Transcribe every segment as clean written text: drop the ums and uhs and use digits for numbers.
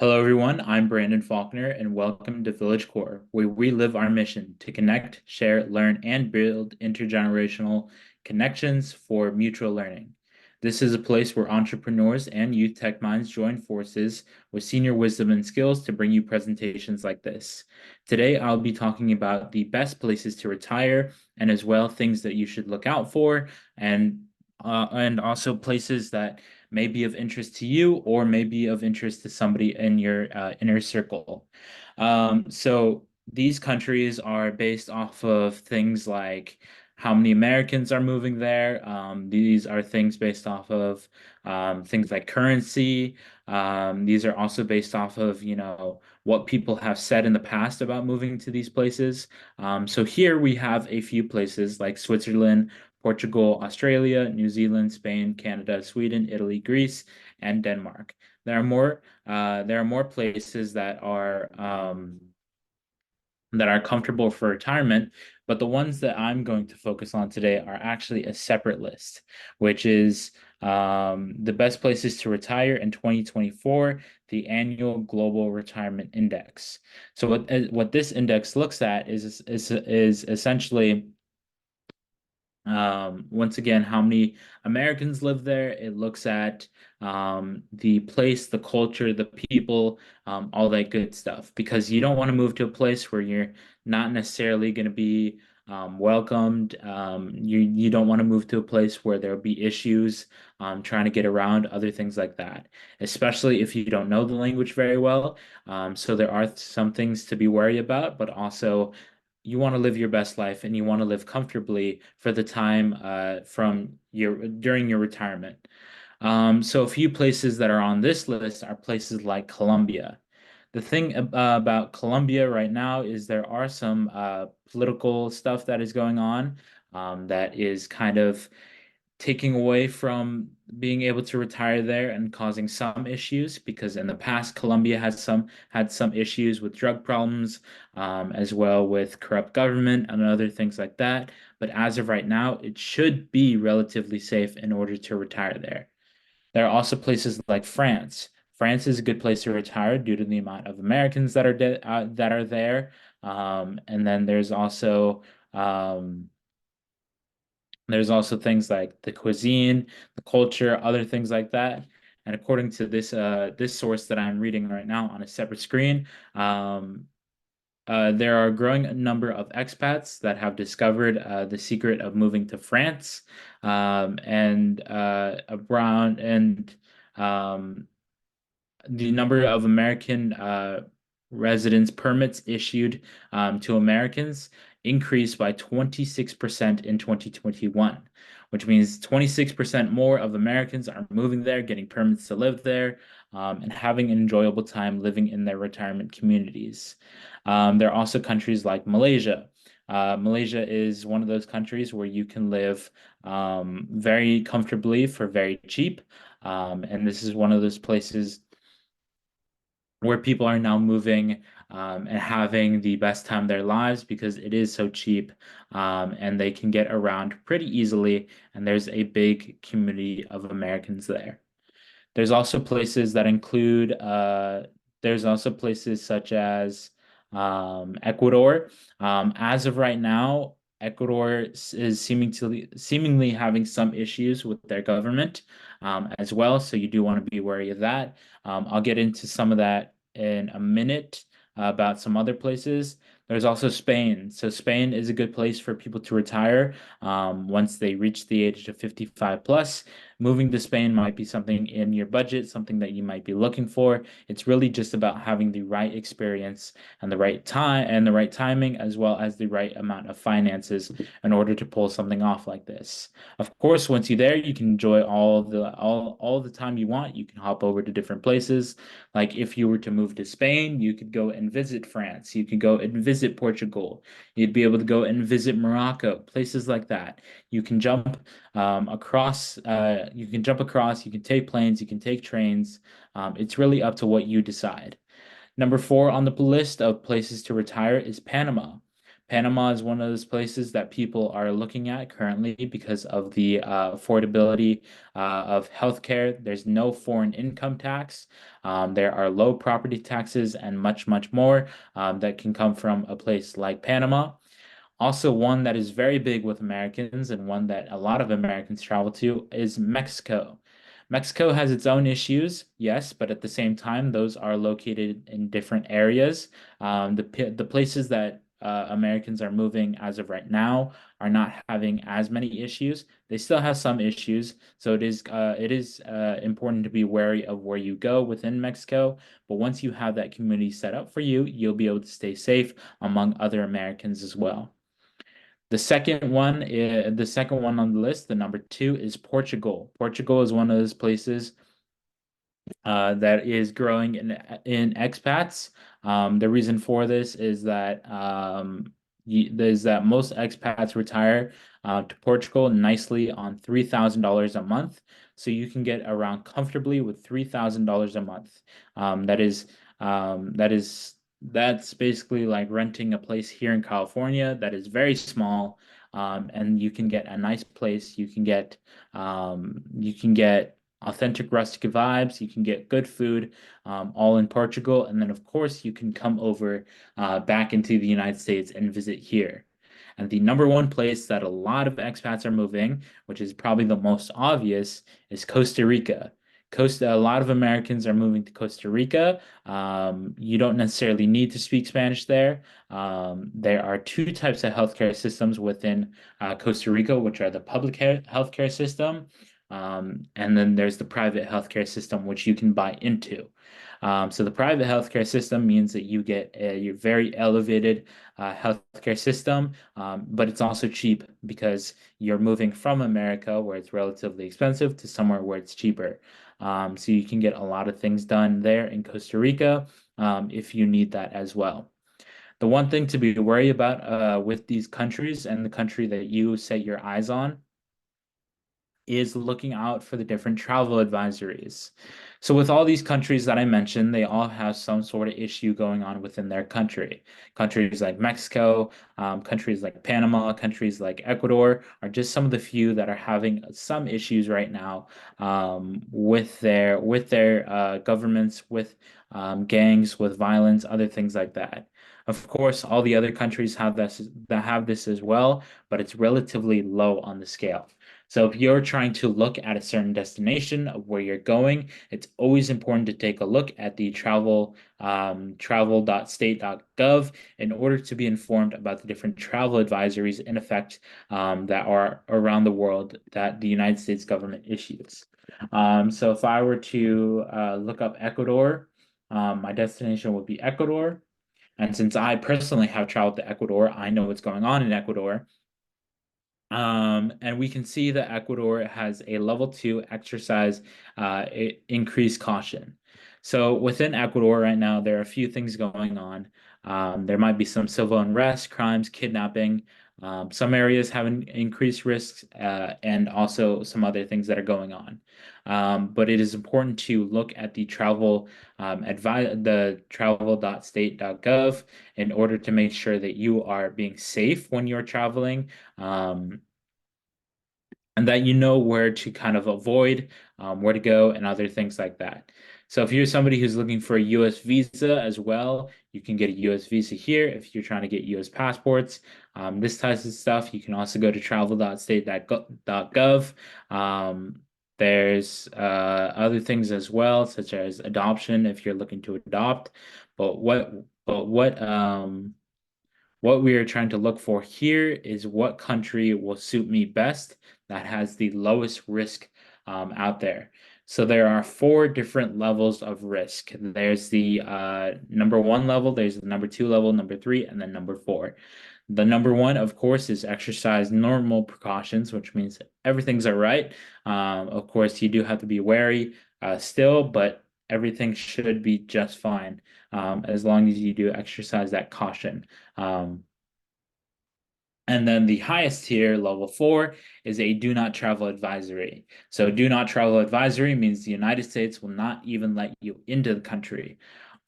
Hello, everyone. I'm Brandon Faulkner, and welcome to Village Core, where we live our mission to connect, share, learn, and build intergenerational connections for mutual learning. This is a place where entrepreneurs and youth tech minds join forces with senior wisdom and skills to bring you presentations like this. Today, I'll be talking about the best places to retire and as well things that you should look out for and also places that may be of interest to you or may be of interest to somebody in your inner circle. So these countries are based off of things like how many Americans are moving there. These are things based off of things like currency. These are also based off of, what people have said in the past about moving to these places. So here we have a few places like Switzerland, Portugal, Australia, New Zealand, Spain, Canada, Sweden, Italy, Greece, and Denmark. There are more places that are comfortable for retirement, but the ones that I'm going to focus on today are actually a separate list, which is the best places to retire in 2024, the annual Global Retirement Index. So what this index looks at is essentially once again, how many Americans live there. It looks at the place, the culture, the people, all that good stuff. Because you don't want to move to a place where you're not necessarily going to be welcomed. You don't want to move to a place where there'll be issues trying to get around, other things like that. Especially if you don't know the language very well. So there are some things to be worried about, but also you want to live your best life and you want to live comfortably for the time from your during your retirement. So a few places that are on this list are places like Colombia. The thing about Colombia right now is there are some political stuff that is going on that is kind of taking away from being able to retire there and causing some issues because in the past Colombia has some issues with drug problems, as well with corrupt government and other things like that. But as of right now, it should be relatively safe in order to retire there. There are also places like France. France is a good place to retire due to the amount of Americans that are there. And then there's also things like the cuisine, the culture, other things like that. And according to this source that I'm reading right now on a separate screen, um, there are a growing number of expats that have discovered the secret of moving to France, and around and the number of American residence permits issued to Americans increased by 26% in 2021, which means 26% more of Americans are moving there, getting permits to live there, and having an enjoyable time living in their retirement communities. There are also countries like Malaysia. Malaysia is one of those countries where you can live very comfortably for very cheap. And this is one of those places where people are now moving and having the best time of their lives because it is so cheap, and they can get around pretty easily. And there's a big community of Americans there. There's also places that include, there's also places such as Ecuador. As of right now, Ecuador is seemingly having some issues with their government as well. So you do want to be wary of that. I'll get into some of that in a minute about some other places. There's also Spain. So Spain is a good place for people to retire once they reach the age of 55 plus. Moving to Spain might be something in your budget, something that you might be looking for. It's really just about having the right experience and the right time and the right timing, as well as the right amount of finances in order to pull something off like this. Of course, once you're there, you can enjoy all the time you want. You can hop over to different places. Like if you were to move to Spain, you could go and visit France. You could go and visit Portugal. You'd be able to go and visit Morocco, places like that. You can jump across. You can take planes. You can take trains. It's really up to what you decide. Number four on the list of places to retire is Panama. Panama is one of those places that people are looking at currently because of the affordability of healthcare. There's no foreign income tax. There are low property taxes and much, much more that can come from a place like Panama. Also, one that is very big with Americans and one that a lot of Americans travel to is Mexico. Mexico has its own issues, yes, but at the same time, those are located in different areas. The places that Americans are moving as of right now are not having as many issues. They still have some issues, so it is important to be wary of where you go within Mexico. But once you have that community set up for you, you'll be able to stay safe among other Americans as well. The second one on the list, the number two is Portugal. Portugal is one of those places that is growing in expats. The reason for this is that most expats retire to Portugal nicely on $3,000 a month, so you can get around comfortably with $3,000 a month. That is that's basically like renting a place here in California that is very small, and you can get a nice place. You can get authentic rustic vibes. You can get good food, all in Portugal, and then of course you can come over back into the United States and visit here. And the number one place that a lot of expats are moving, which is probably the most obvious, is Costa Rica. A lot of Americans are moving to Costa Rica. You don't necessarily need to speak Spanish there. There are two types of healthcare systems within Costa Rica, which are the public healthcare system, and then there's the private healthcare system, which you can buy into. So the private healthcare system means that you get your very elevated healthcare system, but it's also cheap because you're moving from America, where it's relatively expensive, to somewhere where it's cheaper. So you can get a lot of things done there in Costa Rica if you need that as well. The one thing to be worried about with these countries and the country that you set your eyes on is looking out for the different travel advisories. So, with all these countries that I mentioned, they all have some sort of issue going on within their country. Countries like Mexico, countries like Panama, countries like Ecuador are just some of the few that are having some issues right now with their governments, with gangs, with violence, other things like that. Of course, all the other countries have this as well, but it's relatively low on the scale. So if you're trying to look at a certain destination of where you're going, it's always important to take a look at the travel.state.gov in order to be informed about the different travel advisories in effect that are around the world that the United States government issues. So if I were to look up Ecuador, my destination would be Ecuador. And since I personally have traveled to Ecuador, I know what's going on in Ecuador. And we can see that Ecuador has a level 2 exercise increased caution. So within Ecuador right now, there are a few things going on. There might be some civil unrest, crimes, kidnapping. Some areas have increased risks, and also some other things that are going on. But it is important to look at the travel.state.gov in order to make sure that you are being safe when you're traveling. And that you know where to kind of avoid, where to go, and other things like that. So if you're somebody who's looking for a US visa as well, you can get a US visa here. If you're trying to get US passports, this types of stuff, you can also go to travel.state.gov. There's other things as well, such as adoption if you're looking to adopt. But what we are trying to look for here is what country will suit me best that has the lowest risk out there. So there are four different levels of risk. There's the number one level, there's the number two level, number three, and then number four. The number one, of course, is exercise normal precautions, which means everything's all right. Of course, you do have to be wary still, but everything should be just fine as long as you do exercise that caution. Um, and then the highest tier, level 4, is a do not travel advisory. So do not travel advisory means the United States will not even let you into the country.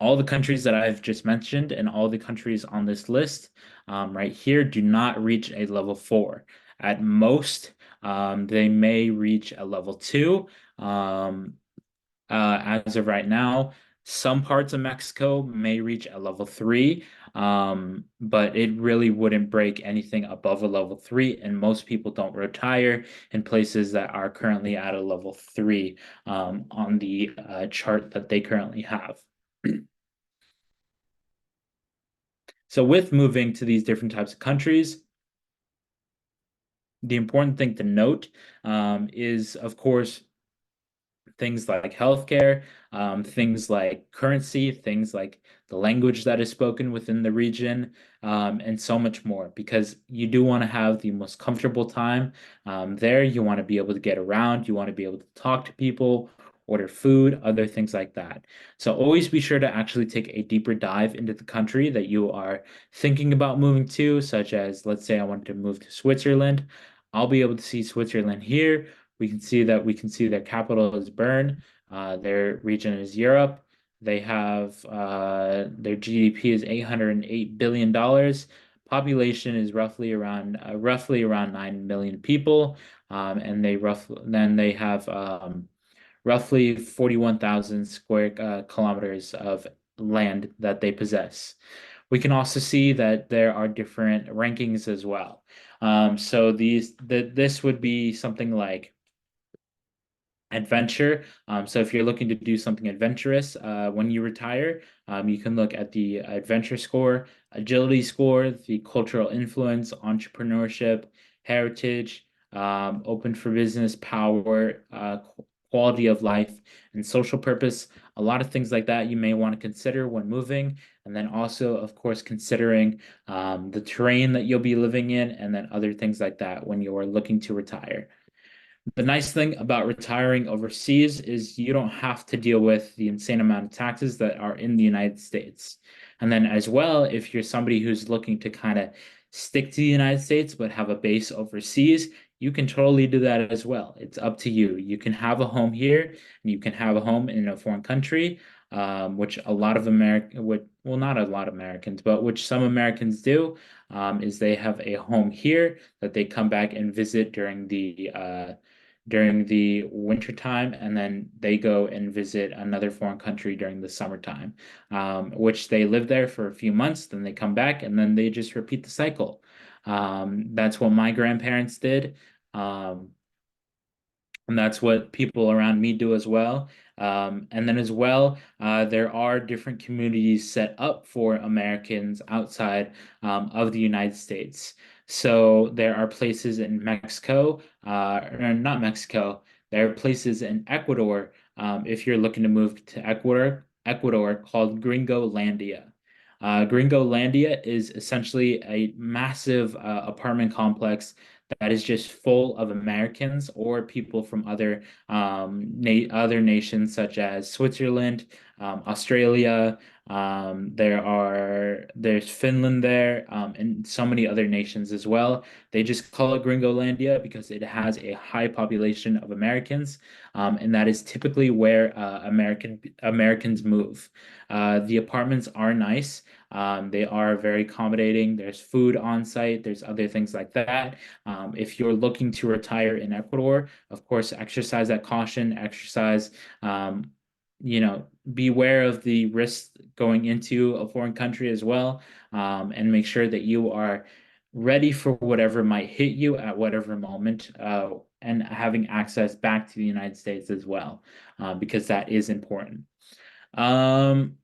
all the countries that I've just mentioned and all the countries on this list right here do not reach a level 4. At most, they may reach a level 2. Um, as of right now, some parts of Mexico may reach a level 3, but it really wouldn't break anything above a level 3, and most people don't retire in places that are currently at a level 3 on the chart that they currently have. So with moving to these different types of countries, the important thing to note is, of course, things like healthcare, things like currency, things like the language that is spoken within the region, and so much more. Because you do want to have the most comfortable time there. You want to be able to get around. You want to be able to talk to people, order food, other things like that. So always be sure to actually take a deeper dive into the country that you are thinking about moving to, such as, let's say I wanted to move to Switzerland. I'll be able to see Switzerland here. We can see their capital is Bern. Their region is Europe. They have their GDP is $808 billion. Population is roughly around 9 million people. And they have roughly 41,000 square kilometers of land that they possess. We can also see that there are different rankings as well. So this would be something like adventure. So if you're looking to do something adventurous when you retire, you can look at the adventure score, agility score, the cultural influence, entrepreneurship, heritage, open for business, power, quality of life, and social purpose. A lot of things like that you may want to consider when moving. And then also, of course, considering the terrain that you'll be living in, and then other things like that when you are looking to retire. The nice thing about retiring overseas is you don't have to deal with the insane amount of taxes that are in the United States. And then, as well, if you're somebody who's looking to kind of stick to the United States but have a base overseas, you can totally do that as well. It's up to you. You can have a home here and you can have a home in a foreign country, which a lot of American, well, not a lot of Americans, but which some Americans do, is they have a home here that they come back and visit during the winter time, and then they go and visit another foreign country during the summertime, which they live there for a few months, then they come back, and then they just repeat the cycle. That's what my grandparents did. Um, and that's what people around me do as well. And then as well, there are different communities set up for Americans outside of the United States. So there are places in Mexico, or not Mexico, there are places in Ecuador, if you're looking to move to Ecuador called Gringolandia. Gringolandia is essentially a massive apartment complex that is just full of Americans or people from other nations such as Switzerland, Australia. There's Finland there, and so many other nations as well. They just call it Gringolandia because it has a high population of Americans, and that is typically where Americans move. The apartments are nice. They are very accommodating. There's food on site. There's other things like that. If you're looking to retire in Ecuador, of course, exercise that caution, um, beware of the risks going into a foreign country as well, and make sure that you are ready for whatever might hit you at whatever moment, and having access back to the United States as well, because that is important. Um,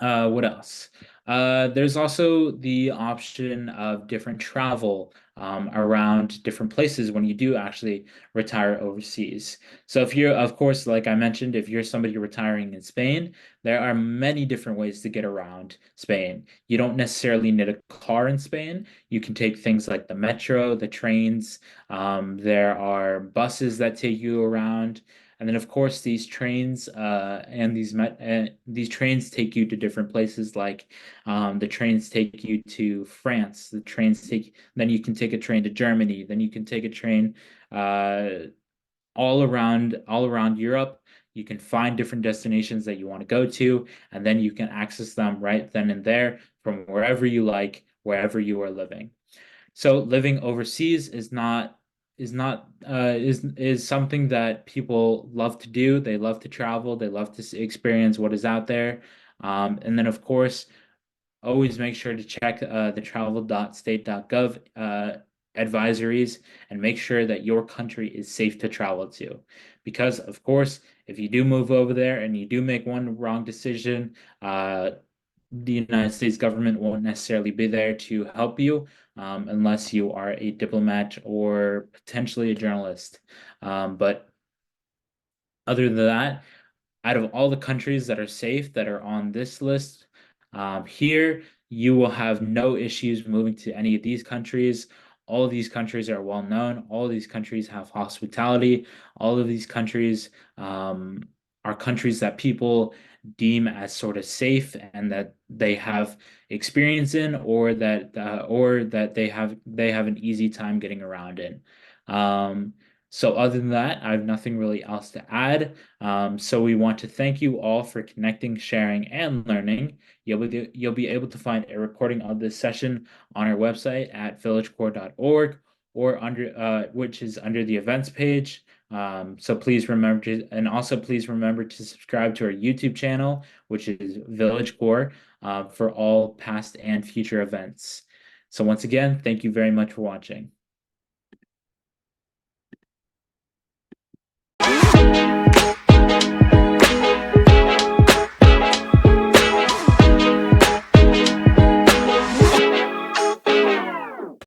what else? There's also the option of different travel around different places when you do actually retire overseas. So if you're, of course, like I mentioned, if you're somebody retiring in Spain, there are many different ways to get around Spain. You don't necessarily need a car in Spain. You can take things like the metro, the trains. There are buses that take you around. And then, of course, these trains and these trains take you to different places. Like the trains take you to France. Then you can take a train to Germany. Then you can take a train uh, all around Europe. You can find different destinations that you want to go to, and then you can access them right then and there from wherever you like, wherever you are living. So living overseas is something that people love to do. They love to travel. They love to experience what is out there. And then, of course, always make sure to check the travel.state.gov advisories and make sure that your country is safe to travel to. Because, of course, if you do move over there and you do make one wrong decision, the United States government won't necessarily be there to help you unless you are a diplomat or potentially a journalist. But other than that, out of all the countries that are safe that are on this list, here you will have no issues moving to any of these countries. All of these countries are well known. All of these countries have hospitality. All of these countries are countries that people deem as sort of safe and that they have experience in, or that they have an easy time getting around in. So other than that, I have nothing really else to add. So we want to thank you all for connecting, sharing, and learning. You'll be able to find a recording of this session on our website at villagecore.org or which is under the events page. So please remember to subscribe to our YouTube channel, which is Village Core, for all past and future events. So once again, thank you very much for watching.